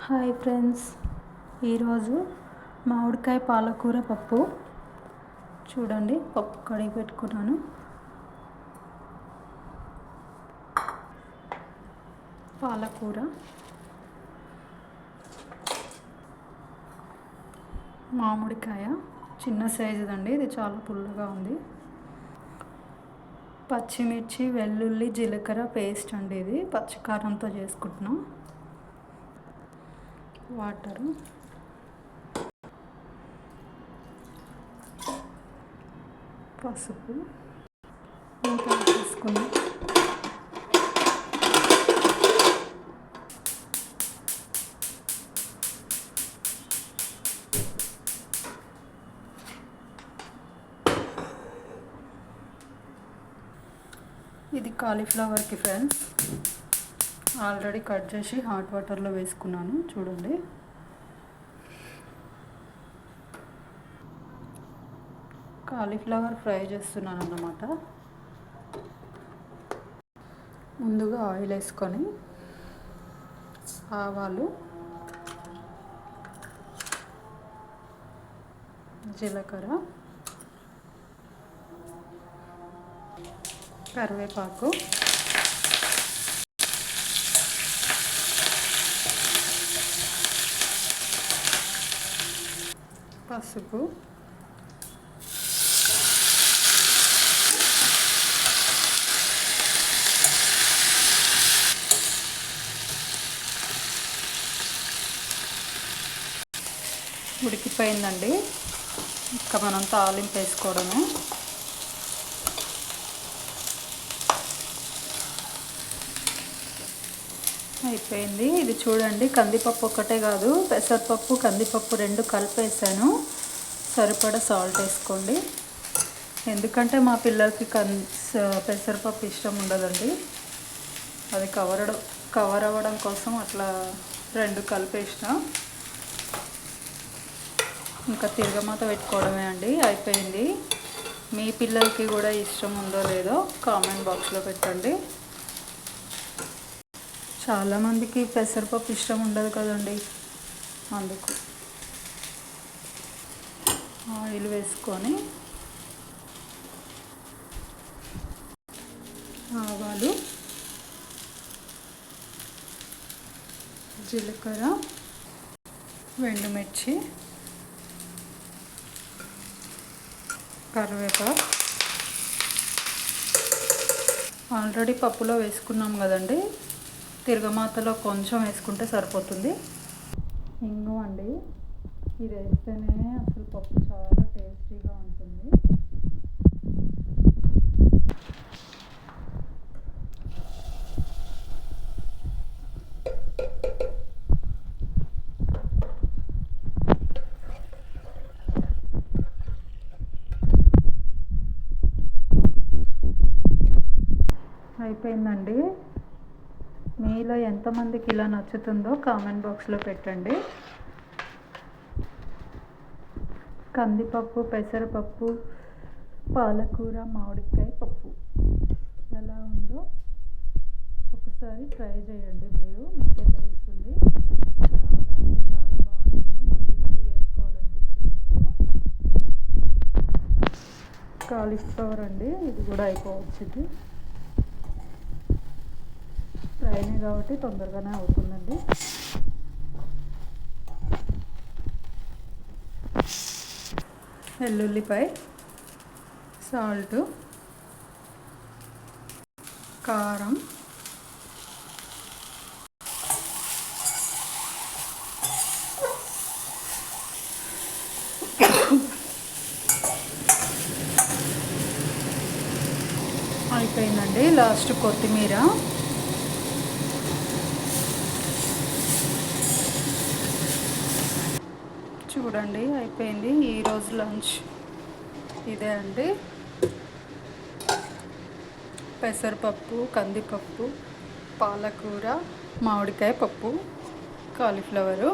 Hi friends, ఈరోజు మామిడికాయ పాలకూర పప్పు. చూడండి, పప్పు కడిగి పెట్టుకున్నాను. పాలకూర, మామిడికాయ చిన్న సైజుదండి, ఇది చాలా పుల్లగా ఉంది. పచ్చిమిర్చి, వెల్లుల్లి, జీలకర్ర పేస్ట్ అండి, ఇది పచ్చికారంతో చేసుకుంటున్నాం. వాటరు, పసుపు తీసుకున్నాం. ఇది కాలీఫ్లవర్కి ఫ్రెండ్స్, ఆల్రెడీ కట్ చేసి హాట్ వాటర్లో వేసుకున్నాను. చూడండి, కాలీఫ్లవర్ ఫ్రై చేస్తున్నాను అన్నమాట. ముందుగా ఆయిల్ వేసుకొని ఆవాలు, జీలకర్ర, కరివేపాకు, పసుపు, ఉడికిపోయిందండి. ఇంకా మనం తాలింపు వేసుకోవడమే. అయిపోయింది. ఇది చూడండి, కందిపప్పు ఒక్కటే కాదు, పెసరపప్పు, కందిపప్పు రెండు కలిపేసాను. సరిపడా సాల్ట్ వేసుకోండి. ఎందుకంటే మా పిల్లలకి పెసరపప్పు ఇష్టం ఉండదండి. అది కవర్ అవ్వడం కోసం అట్లా రెండు కలిపేసిన. ఇంకా తిరగమాత పెట్టుకోవడమే అండి. అయిపోయింది. మీ పిల్లలకి కూడా ఇష్టం ఉందో లేదో కామెంట్ బాక్స్లో పెట్టండి. చాలామందికి పెసరపప్పు ఇష్టం ఉండదు కదండి, అందుకు. ఆయిల్ వేసుకొని ఆవాలు, జీలకర్ర, ఎండుమిర్చి, కరివేపాకు ఆల్రెడీ పప్పులో వేసుకున్నాం కదండి. తిరగమాతలో కొంచెం వేసుకుంటే సరిపోతుంది. ఇంగు అండి, ఇది వేస్తేనే అసలు పప్పు చాలా టేస్టీగా ఉంటుంది. అయిపోయిందండి. మీలో ఎంతమందికి ఇలా నచ్చుతుందో కామెంట్ బాక్స్లో పెట్టండి. కందిపప్పు, పెసరపప్పు, పాలకూర, మామిడికాయ పప్పు ఎలా ఉందో ఒకసారి ట్రై చేయండి. మీకే తెలుస్తుంది. చాలా అంటే చాలా బాగుంటుంది. మళ్ళీ మళ్ళీ చేసుకోవాలనిపిస్తుంది మీకు. కాలీఫ్లవర్ అండి, ఇది కూడా అయిపోవచ్చింది. ఫ్రైనే కాబట్టి తొందరగానే అవుతుందండి. వెల్లుల్లిపాయ, సాల్ట్, కారం, అయిపోయిందండి. లాస్ట్ కొత్తిమీర. చూడండి, అయిపోయింది. ఈరోజు లంచ్ ఇదే అండి. పెసరపప్పు, కందిపప్పు, పాలకూర, మామిడికాయ పప్పు, కాలీఫ్లవరు.